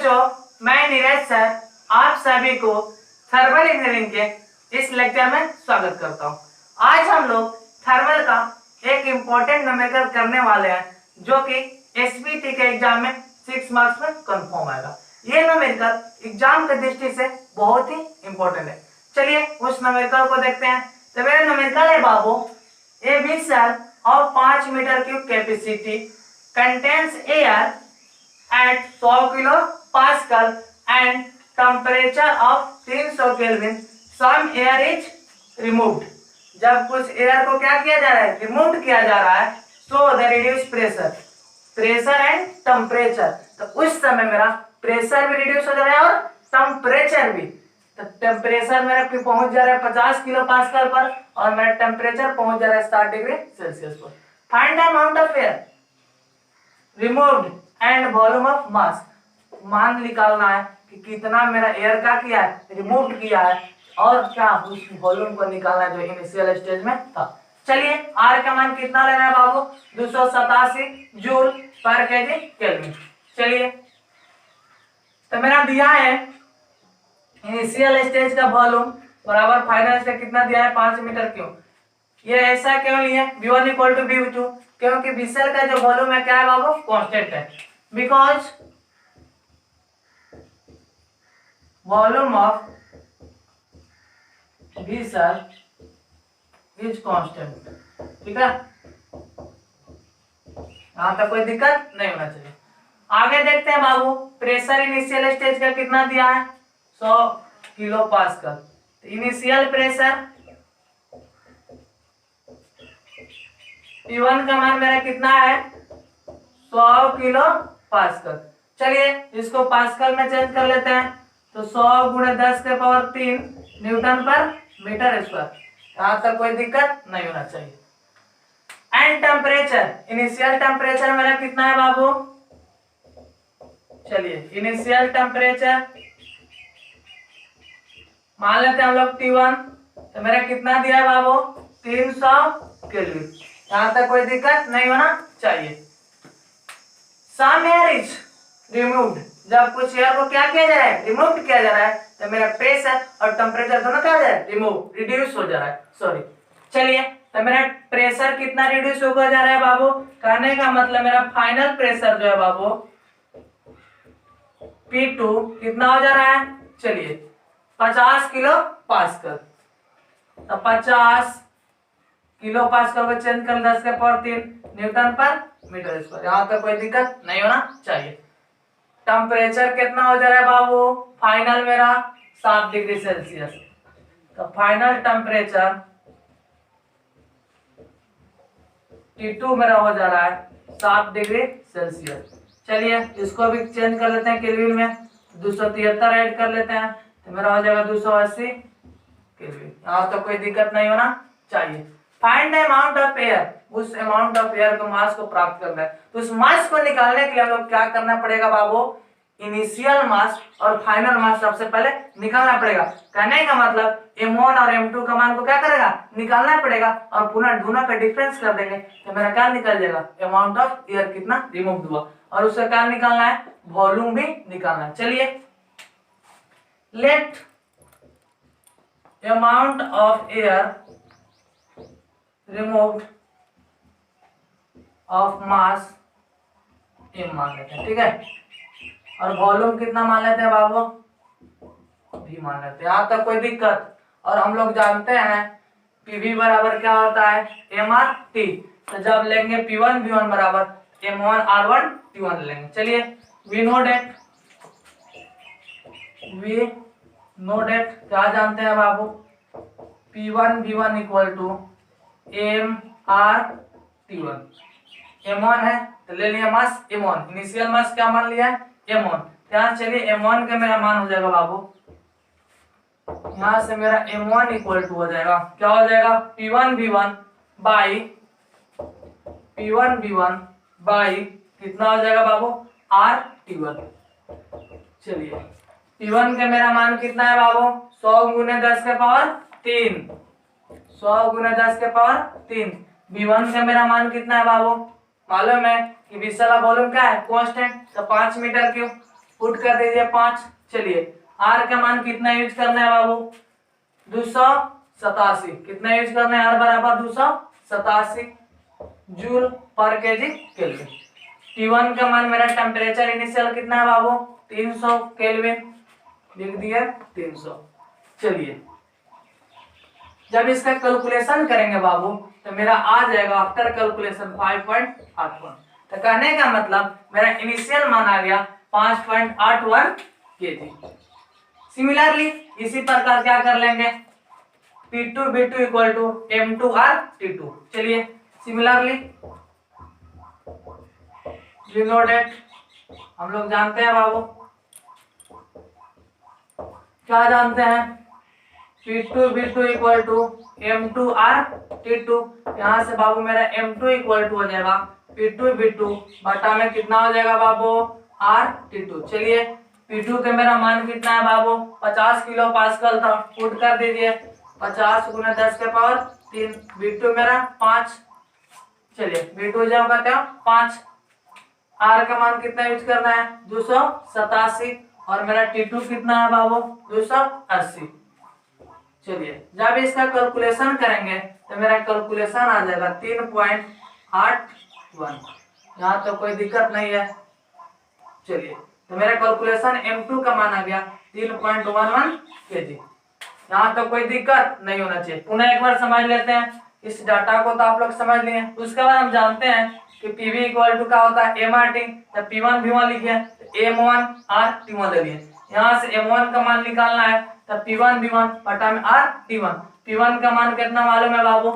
बच्चों, मैं नीरज सर आप सभी को थर्मल इंजीनियरिंग के इस लेक्चर में स्वागत करता हूं। आज हम लोग थर्मल का एक इम्पोर्टेंट न्यूमेरिकल करने वाले हैं जो कि एसपीटी के एग्जाम में 6 मार्क्स में कंफर्म आएगा। ये न्यूमेरिकल एग्जाम की दृष्टि से बहुत ही इम्पोर्टेंट है। चलिए उस न्यूमेरिकल को देखते हैं। तो मेरा न्यूमेरिकल है बाबू, ए whistle of 5 meter cube capacity contains air at 100 kilo pascal and temperature of 300 Kelvin. Some air is removed. जब कुछ एयर को क्या किया जा रहा है, रिमूव किया जा रहा है, so the reduce pressure and temperature. तो उस समय मेरा प्रेशर भी रिड्यूस हो जा रहा है और टेम्परेचर भी। तो टेम्परेचर मेरा पहुंच जा रहा है 50 किलो पास्कल पर और मेरा टेम्परेचर पहुंच जा रहा है 60 डिग्री सेल्सियस पर। Find the amount of air removed and volume of mass. मान निकालना है कि कितना मेरा एयर का किया है, रिमूव किया है, और क्या उस वॉल्यूम को निकालना है जो इनिशियल स्टेज में था। चलिए आर का मान कितना लेना है बाबू, 287 जूल पर केजी केल्विन। चलिए तो मेरा दिया है इनिशियल स्टेज का वॉल्यूम बराबर फाइनल स्टेज कितना दिया है, 5 मीटर क्यूब। ये ऐसा क्यों लिया V1 इक्वल टू V2, क्योंकि व्हीसल का जो वॉल्यूम है क्या है बाबू, कांस्टेंट है। Because volume of whistle is constant. ठीक है, यहां तक कोई दिक्कत नहीं होना चाहिए। आगे देखते हैं बाबू, प्रेशर इनिशियल स्टेज का कितना दिया है, 100 kilo pascal. Initial pressure P1 का मान मेरा कितना है, 100 किलो पास्कल। चलिए इसको पास्कल में चेंज कर लेते हैं। तो 100 गुणे 10 के पावर 3 न्यूटन पर मीटर स्क्वायर। यहां तक कोई दिक्कत नहीं होना चाहिए। एंड टेम्परेचर, इनिशियल टेम्परेचर मेरा कितना है बाबू, चलिए इनिशियल टेम्परेचर मान लेते हैं हम लोग T1। तो मेरा कितना दिया है बाबू, 300 केल्विन। यहां तक कोई दिक्कत नहीं होना चाहिए। सम एयर इज रिमूव्ड, जब कुछ एयर को क्या किया जा रहा है, रिमूव किया जा रहा है, तो मेरा प्रेशर और टेम्परेचर दोनों क्या हो जा रहा है, रिमूव, रिड्यूस हो जा रहा है, सॉरी। चलिए तो मेरा प्रेशर कितना रिड्यूस होकर जा रहा है बाबू, कहने का मतलब मेरा फाइनल प्रेशर जो है बाबू P2 कितना हो जा रहा है, चलिए 50 किलो पास्कल। तो 50 किलो पास्कल को चेंज कर 10 के पावर 3 न्यूटन पर मीटर स्क्वायर। यहां तक कोई दिक्कत नहीं होना चाहिए। टेम्परेचर कितना हो जा रहा है बाबू, फाइनल मेरा 7 डिग्री सेल्सियस। तो फाइनल टेम्परेचर T2 मेरा हो जा रहा है 7 डिग्री सेल्सियस। चलिए इसको भी चेंज कर लेते हैं केल्विन में, 273 ऐड कर लेते हैं तो मेरा हो जाएगा 280 केल्विन। यहां तो कोई दिक्कत नहीं होना चाहिए। Find the amount of air, उस अमाउंट ऑफ एयर को मास को प्राप्त करना है। तो उस मास को निकालने के लिए हम लोग क्या करना पड़ेगा बाबू, इनिशियल मास और फाइनल मास सबसे पहले निकालना पड़ेगा। कहने का मतलब M1 और M2 का मान को क्या करेगा, निकालना पड़ेगा और पुनः दोनों का डिफरेंस कर देंगे तो मेरा क्या निकल जाएगा, अमाउंट ऑफ एयर कितना रिमूव हुआ, और उसका क्या निकालना है, वॉल्यूम भी निकालना है। चलिए let amount of air removed of mass M मान लेते हैं। ठीक है, और वॉल्यूम कितना मान लेते हैं बाबू, भी मान लेते हैं। यहां तक कोई दिक्कत। और हम लोग जानते हैं PV बराबर क्या होता है, MRT। तो जब लेंगे P1 V1 बराबर M1 R1 T1 लेंगे। चलिए वी नो डेट क्या जानते हैं बाबू, P1 V1 equal to MRT1। M1 है तो ले लिया मास M1, इनिशियल मास क्या मान लिया है, M1। यहाँ चलिए M1 का मेरा मान हो जाएगा बाबू, यहाँ से मेरा M1 इक्वल टू हो जाएगा, क्या हो जाएगा, P1 V1 बाई कितना हो जाएगा बाबू, RT1। चलिए P1 का मेरा मान कितना है बाबू, 100 गुने 10 के पावर 3, 100 गुने 10 के पावर 3। V1 का मेरा मान कितना है बाबू, मालूम है कि व्हीसल का वॉल्यूम क्या है, कांस्टेंट। तो 5 मीटर क्यूब पुट कर दीजिए 5। चलिए आर का मान कितना यूज करना है बाबू, 287। कितना यूज करना है, आर बराबर 287 जूल पर केजी केल्विन। T1 का मान मेरा टेम्परेचर इनिशियल कितना है बाबू, 300 केल्विन, लिख दिया 300। चलिए जब इसका कैलकुलेशन करेंगे बाबू तो मेरा आ जाएगा आफ्टर कैलकुलेशन 5.81। तो कहने का मतलब मेरा इनिशियल मान आ गया 5.81 केजी। सिमिलरली इसी प्रकार क्या कर लेंगे, P2 B2 equal to M2R T2। चलिए सिमिलरली यू नो डेट हम लोग जानते हैं बाबू, क्या जानते हैं, P2 B2 equal to M2R T2। यहाँ से बाबू मेरा M2 इक्वल टू हो जाएगा P2 B2 बटा में कितना हो जाएगा बाबू, R T2। चलिए P2 के मेरा मान कितना है बाबू, 50 किलो पास्कल था, पुट कर दीजिए 50 गुना 10 के पावर 3। B2 मेरा 5। चलिए B2 जब करते हैं 5। R का मान कितना यूज करना है, 287 और मेरा T2 कितना है बाबू, 280। चलिए जब इसका कैलकुलेशन करेंगे तो मेरा कैलकुलेशन आ जाएगा 3.81। यहाँ तो कोई दिक्कत नहीं है। चलिए तो मेरा कैलकुलेशन M2 का मान आ गया 3.11 केजी। यहाँ तो कोई दिक्कत नहीं होना चाहिए। पुनः एक बार समझ लेते हैं इस डाटा को, तो आप लोग समझ लिए। उसके बाद हम जानते हैं कि PV इक्वल टू क्या होता है, MRT। जब P1 V1 लिखिए तो M1 R T1 ले लिए। यहाँ से M1 का मान निकालना है तब P1 V1 बटा में R T1। P1 का मान कितना मालूम है बाबू,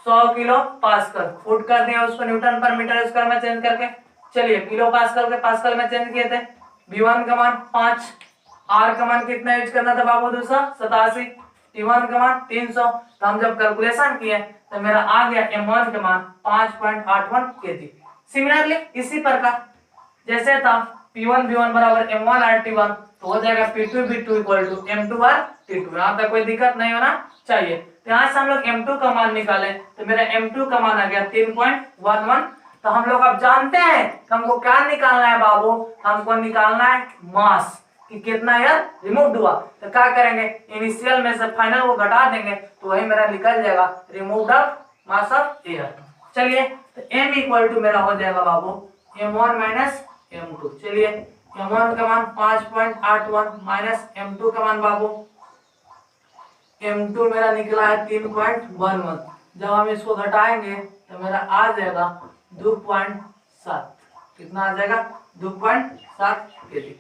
100 किलो पास्कल। पुट कर दिया उसको न्यूटन पर मीटर स्क्वायर में चेंज करके। चलिए किलो पास्कल के पास्कल में चेंज किए थे। V1 का मान 5, R का मान कितना यूज करना था बाबू, 287, T1 का मान 300। तो हम जब कैलकुलेशन किए तो मेरा आ गया M1 का मान 5.81 केजी। सिमिलरली इसी प्रकार जैसे था P1 V1 बराबर M1 R T1 तो हो जाएगा P2 B2 equal to M2 R T2। यहाँ तक कोई दिक्कत नहीं होना चाहिए। तो यहाँ से हम लोग M2 का मान निकाले तो मेरा M2 का मान आ गया 3.11। तो हम लोग अब जानते हैं कि हमको क्या निकालना है बाबू, हमको निकालना है मास कि कितना एयर रिमूव हुआ। तो क्या करेंगे, इनिशियल में से फाइनल को घटा देंगे तो वही मेरा निकल जाएगा रिमूव्ड मास ऑफ एयर। चलिए तो M इक्वल टू मेरा हो जाएगा बाबू M1 माइनस M2। चलिए M1 का मान 5.81 माइनस M2 का मान बाबू, M2 मेरा निकला है 3.11। जब हम इसको घटाएंगे तो मेरा आ जाएगा 2.7। कितना आ जाएगा, 2.7 केजी।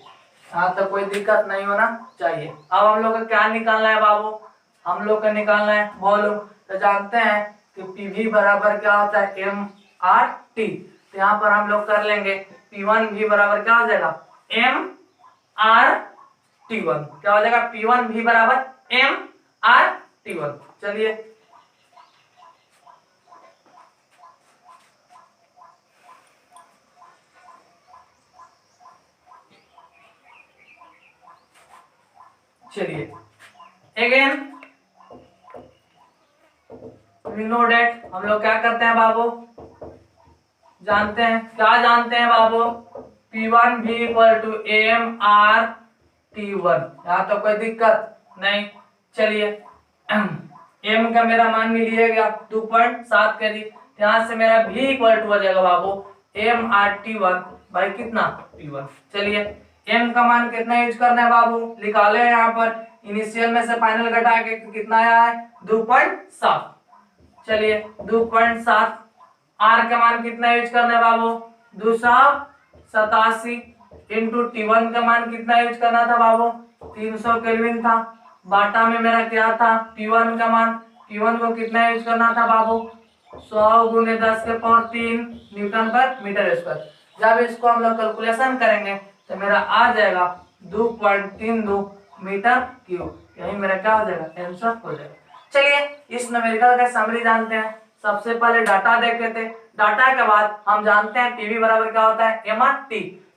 यहाँ तक कोई दिक्कत नहीं होना चाहिए। अब हम लोग को क्या निकालना है बाबू, हम लोग का निकालना है वॉल्यूम। तो जानते हैं कि PV बराबर क्या होता है, MRT। तो यहाँ पर हम लोग कर लेंगे P1V बराबर क्या हो जाएगा, MRT1। क्या हो जाएगा, P1V बराबर MRT1। चलिए चलिए अगेन वी नो डेट हम लोग क्या करते हैं बाबू, जानते हैं, क्या जानते हैं बाबू, P1V इक्वल टू MRT1। यहाँ तो कोई दिक्कत नहीं। चलिए M का मेरा मान मिल गया 2.7 केजी। यहाँ से मेरा V इक्वल टू हो जाएगा बाबू MRT1 बाई कितना, P1। चलिए M का मान कितना यूज करना है बाबू, निकाले हैं यहाँ पर इनिशियल में से फाइनल घटा के कितना आया है 2.7। चलिए 2.7। R का मान कितना यूज करना है बाबू, 287 इंटू T1 का मान कितना यूज करना था बाबू, 300 केल्विन था। बाटा में मेरा क्या था, P1 का मान, P1 को कितना यूज करना था बाबू, 100 गुने 10 के पावर 3 न्यूटन पर मीटर स्क्वायर। जब इसको हम लोग कैलकुलेशन करेंगे तो मेरा आ जाएगा 2.32 मीटर क्यूब। यही मेरा क्या हो जाएगा, आंसर हो जाएगा। चलिए इस न्यूमेरिकल का समरी जानते हैं। सबसे पहले डाटा देखे थे, डाटा के बाद हम जानते हैं PV बराबर क्या होता है, MRT।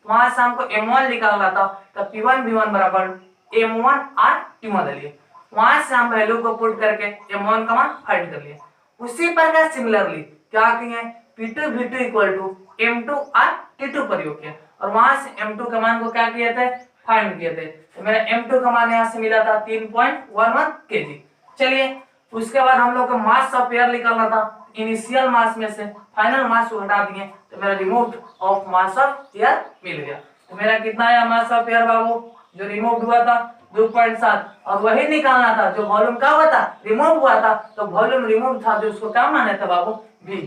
वहां से हमको M1 निकालना था तो P1 V1 बराबर M1 R T1 ले लिए। वहां से हम वैल्यू को पुट करके M1 का मान फाइंड कर लिए। उसी प्रकार सिमिलरली क्या किए, P2 V2 equal to M2 R T2 प्रयोग किया और वहां से M2 का मान को क्या किए थे, फाइंड किए थे। तो मेरा M2 का मान यहाँ से मिला था 3.11 kg। चलिए उसके बाद हम लोग को मास ऑफ एयर निकालना था। इनिशियल मास में से फाइनल मास को हटा दिए तो मेरा removed of mass of air मिल गया। तो मेरा कितना आया मास ऑफ एयर बाबू जो रिमूव हुआ था 2.7, और वही निकालना था जो वॉल्यूम का हुआ था रिमूव हुआ था। तो वॉल्यूम रिमूव था जो उसको क्या माने थे बाबू V।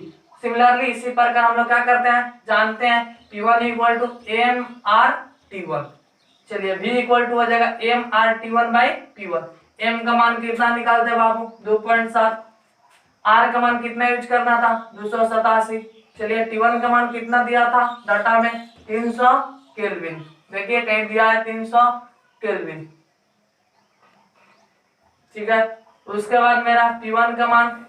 सिमिलरली इसी प्रकार हम लोग क्या करते हैं जानते हैं P1 इक्वल टू MRT1। चलिए V इक्वल टू हो जाएगा MRT1 बाई P1। M का मान कितना निकालते हैं बाबू 2.7। R का मान कितना यूज करना था 287। चलिए T1 का मान कितना दिया था डाटा में 300 केल्विन। देखिए कहीं दिया है 300 केल्विन, ठीक है। उसके बाद मेरा P1 का मान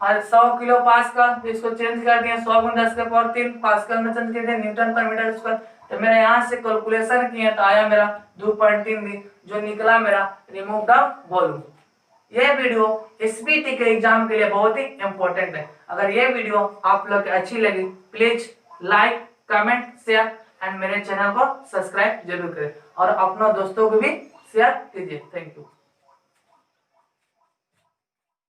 100 किलो पास्कल, इसको चेंज कर दिया 100 × 10⁻³ पास्कल में चेंज कर दिया न्यूटन पर मीटर स्क्वायर। तो मेरे यहाँ से कैलकुलेशन किए तो आया मेरा 2.3 जो निकला मेरा रिमूव द वॉल्यूम। यह वीडियो एसबीटी के एग्जाम के लिए बहुत ही इंपॉर्टेंट है। अगर ये वीडियो आप लोग अच्छी लगी please like comment share and मेरे चैनल को सब्सक्राइब जरूर करें और अपने दोस्तों को भी शेयर कीजिए। Thank you.